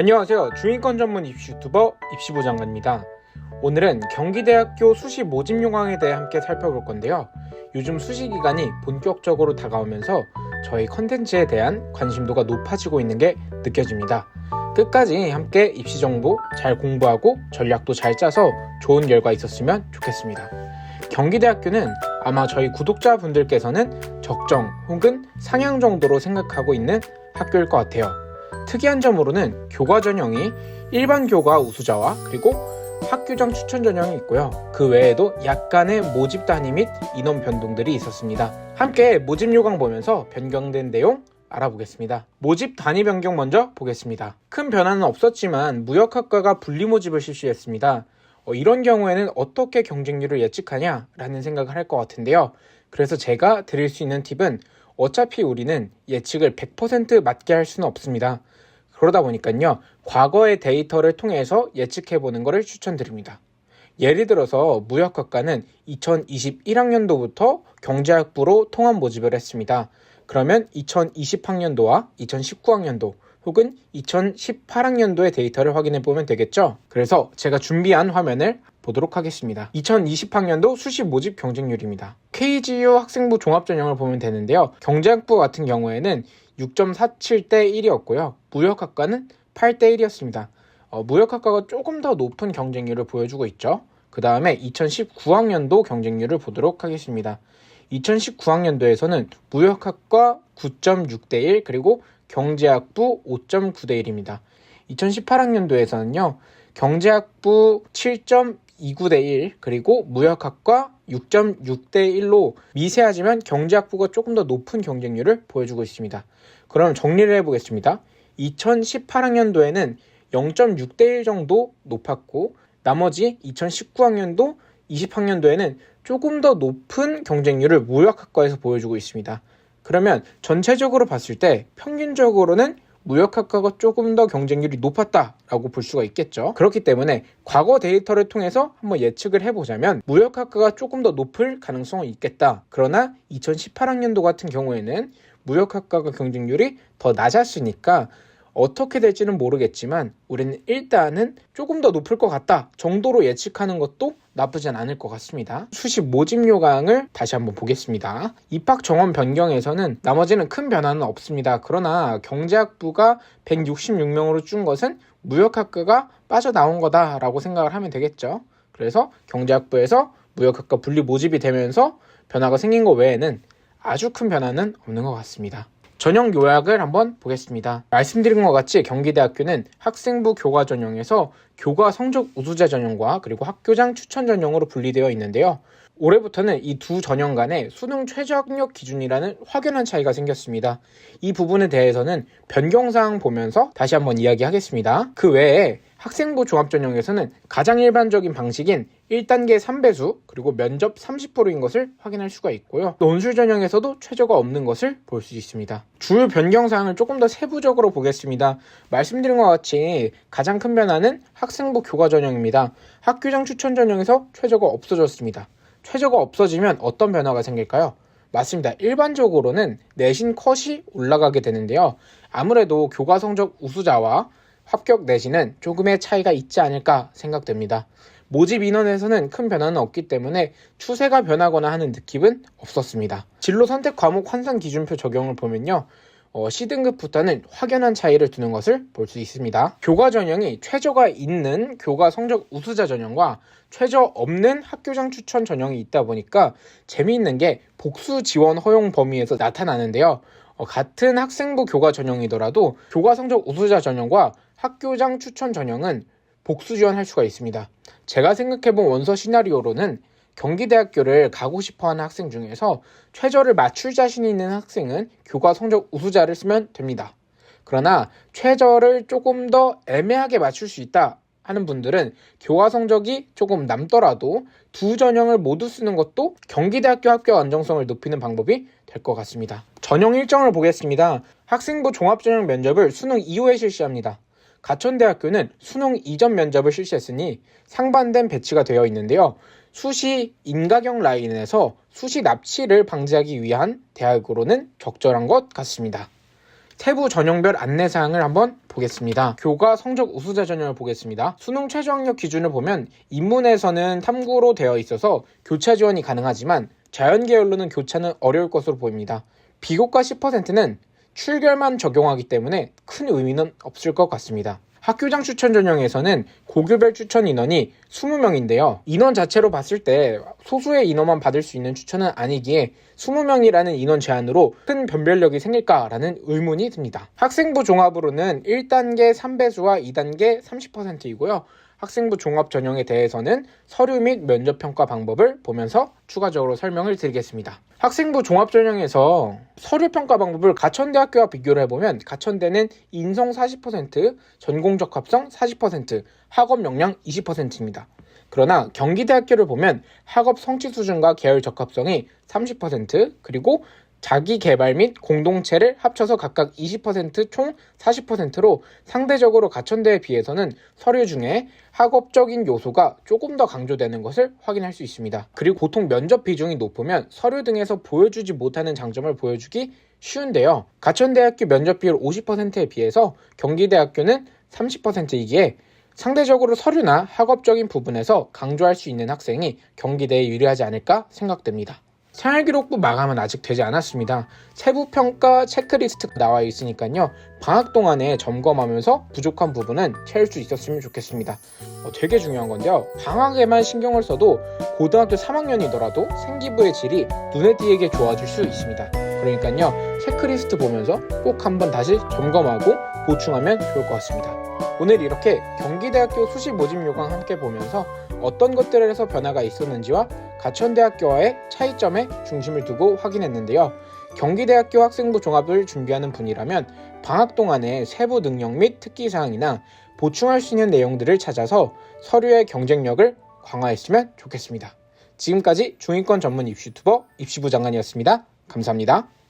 안녕하세요. 중위권 전문 입시 유튜버 입시부장관입니다. 오늘은 경기대학교 수시 모집 요강에 대해 함께 살펴볼 건데요. 요즘 수시 기간이 본격적으로 다가오면서 저희 컨텐츠에 대한 관심도가 높아지고 있는 게 느껴집니다. 끝까지 함께 입시 정보 잘 공부하고 전략도 잘 짜서 좋은 결과 있었으면 좋겠습니다. 경기대학교는 아마 저희 구독자분들께서는 적정 혹은 상향 정도로 생각하고 있는 학교일 것 같아요. 특이한 점으로는 교과 전형이 일반 교과 우수자와 그리고 학교장 추천 전형이 있고요. 그 외에도 약간의 모집 단위 및 인원 변동들이 있었습니다. 함께 모집 요강 보면서 변경된 내용 알아보겠습니다. 모집 단위 변경 먼저 보겠습니다. 큰 변화는 없었지만 무역학과가 분리 모집을 실시했습니다. 이런 경우에는 어떻게 경쟁률을 예측하냐라는 생각을 할 것 같은데요. 그래서 제가 드릴 수 있는 팁은 어차피 우리는 예측을 100% 맞게 할 수는 없습니다. 그러다 보니까요, 과거의 데이터를 통해서 예측해보는 것을 추천드립니다. 예를 들어서 무역학과는 2021학년도부터 경제학부로 통합 모집을 했습니다. 그러면 2020학년도와 2019학년도 혹은 2018학년도의 데이터를 확인해 보면 되겠죠. 그래서 제가 준비한 화면을 보도록 하겠습니다. 2020학년도 수시 모집 경쟁률입니다. KGU 학생부 종합전형을 보면 되는데요. 경제학부 같은 경우에는 6.47대 1이었고요. 무역학과는 8대 1이었습니다. 무역학과가 조금 더 높은 경쟁률을 보여주고 있죠. 그 다음에 2019학년도 경쟁률을 보도록 하겠습니다. 2019학년도에서는 무역학과 9.6대 1 그리고 경제학부 5.9대 1입니다. 2018학년도에서는요. 경제학부 7.29대 1 그리고 무역학과 6.6대 1로 미세하지만 경제학부가 조금 더 높은 경쟁률을 보여주고 있습니다. 그럼 정리를 해보겠습니다. 2018학년도에는 0.6대 1 정도 높았고 나머지 2019학년도, 20학년도에는 조금 더 높은 경쟁률을 무역학과에서 보여주고 있습니다. 그러면 전체적으로 봤을 때 평균적으로는 무역학과가 조금 더 경쟁률이 높았다라고 볼 수가 있겠죠. 그렇기 때문에 과거 데이터를 통해서 한번 예측을 해보자면 무역학과가 조금 더 높을 가능성은 있겠다. 그러나 2018학년도 같은 경우에는 무역학과가 경쟁률이 더 낮았으니까 어떻게 될지는 모르겠지만 우리는 일단은 조금 더 높을 것 같다 정도로 예측하는 것도 나쁘진 않을 것 같습니다. 수시 모집 요강을 다시 한번 보겠습니다. 입학 정원 변경에서는 나머지는 큰 변화는 없습니다. 그러나 경제학부가 166명으로 준 것은 무역학과가 빠져나온 거다라고 생각을 하면 되겠죠. 그래서 경제학부에서 무역학과 분리 모집이 되면서 변화가 생긴 것 외에는 아주 큰 변화는 없는 것 같습니다. 전형 요약을 한번 보겠습니다. 말씀드린 것 같이 경기대학교는 학생부 교과 전형에서 교과 성적 우수자 전형과 그리고 학교장 추천 전형으로 분리되어 있는데요. 올해부터는 이 두 전형 간에 수능 최저 학력 기준이라는 확연한 차이가 생겼습니다. 이 부분에 대해서는 변경사항 보면서 다시 한번 이야기하겠습니다. 그 외에 학생부 종합전형에서는 가장 일반적인 방식인 1단계 3배수 그리고 면접 30%인 것을 확인할 수가 있고요. 논술 전형에서도 최저가 없는 것을 볼 수 있습니다. 주요 변경사항을 조금 더 세부적으로 보겠습니다. 말씀드린 것 같이 가장 큰 변화는 학생부 교과 전형입니다. 학교장 추천 전형에서 최저가 없어졌습니다. 최저가 없어지면 어떤 변화가 생길까요? 맞습니다. 일반적으로는 내신 컷이 올라가게 되는데요. 아무래도 교과 성적 우수자와 합격 내신은 조금의 차이가 있지 않을까 생각됩니다. 모집 인원에서는 큰 변화는 없기 때문에 추세가 변하거나 하는 느낌은 없었습니다. 진로 선택 과목 환산 기준표 적용을 보면요. C등급부터는 확연한 차이를 두는 것을 볼 수 있습니다. 교과 전형이 최저가 있는 교과 성적 우수자 전형과 최저 없는 학교장 추천 전형이 있다 보니까 재미있는 게 복수 지원 허용 범위에서 나타나는데요. 같은 학생부 교과 전형이더라도 교과 성적 우수자 전형과 학교장 추천 전형은 복수 지원할 수가 있습니다. 제가 생각해본 원서 시나리오로는 경기대학교를 가고 싶어하는 학생 중에서 최저를 맞출 자신이 있는 학생은 교과 성적 우수자를 쓰면 됩니다. 그러나 최저를 조금 더 애매하게 맞출 수 있다 하는 분들은 교과 성적이 조금 남더라도 두 전형을 모두 쓰는 것도 경기대학교 합격 안정성을 높이는 방법이 될 것 같습니다. 전형 일정을 보겠습니다. 학생부 종합전형 면접을 수능 이후에 실시합니다. 가천대학교는 수능 이전 면접을 실시했으니 상반된 배치가 되어 있는데요. 수시 인가경 라인에서 수시 납치를 방지하기 위한 대학으로는 적절한 것 같습니다. 세부 전형별 안내사항을 한번 보겠습니다. 교과 성적 우수자 전형을 보겠습니다. 수능 최저학력 기준을 보면 인문에서는 탐구로 되어 있어서 교차 지원이 가능하지만 자연계열로는 교차는 어려울 것으로 보입니다. 비교과 10%는 출결만 적용하기 때문에 큰 의미는 없을 것 같습니다. 학교장 추천 전형에서는 고교별 추천 인원이 20명인데요. 인원 자체로 봤을 때 소수의 인원만 받을 수 있는 추천은 아니기에 20명이라는 인원 제한으로 큰 변별력이 생길까라는 의문이 듭니다. 학생부 종합으로는 1단계 3배수와 2단계 30%이고요. 학생부 종합 전형에 대해서는 서류 및 면접 평가 방법을 보면서 추가적으로 설명을 드리겠습니다. 학생부 종합 전형에서 서류 평가 방법을 가천대학교와 비교를 해보면 가천대는 인성 40%, 전공적 합성 40%, 학업 역량 20%입니다. 그러나 경기대학교를 보면 학업 성취 수준과 계열 적합성이 30%, 그리고 자기 개발 및 공동체를 합쳐서 각각 20% 총 40%로 상대적으로 가천대에 비해서는 서류 중에 학업적인 요소가 조금 더 강조되는 것을 확인할 수 있습니다. 그리고 보통 면접 비중이 높으면 서류 등에서 보여주지 못하는 장점을 보여주기 쉬운데요. 가천대학교 면접 비율 50%에 비해서 경기대학교는 30%이기에 상대적으로 서류나 학업적인 부분에서 강조할 수 있는 학생이 경기대에 유리하지 않을까 생각됩니다. 생활기록부 마감은 아직 되지 않았습니다. 세부평가 체크리스트가 나와 있으니까요. 방학 동안에 점검하면서 부족한 부분은 채울 수 있었으면 좋겠습니다. 되게 중요한 건데요. 방학에만 신경을 써도 고등학교 3학년이더라도 생기부의 질이 눈에 띄게 좋아질 수 있습니다. 그러니까요. 체크리스트 보면서 꼭 한번 다시 점검하고 보충하면 좋을 것 같습니다. 오늘 이렇게 경기대학교 수시 모집 요강 함께 보면서 어떤 것들에서 변화가 있었는지와 가천대학교와의 차이점에 중심을 두고 확인했는데요. 경기대학교 학생부 종합을 준비하는 분이라면 방학 동안에 세부 능력 및 특기사항이나 보충할 수 있는 내용들을 찾아서 서류의 경쟁력을 강화했으면 좋겠습니다. 지금까지 중위권 전문 입시 유튜버 입시부 장관이었습니다. 감사합니다.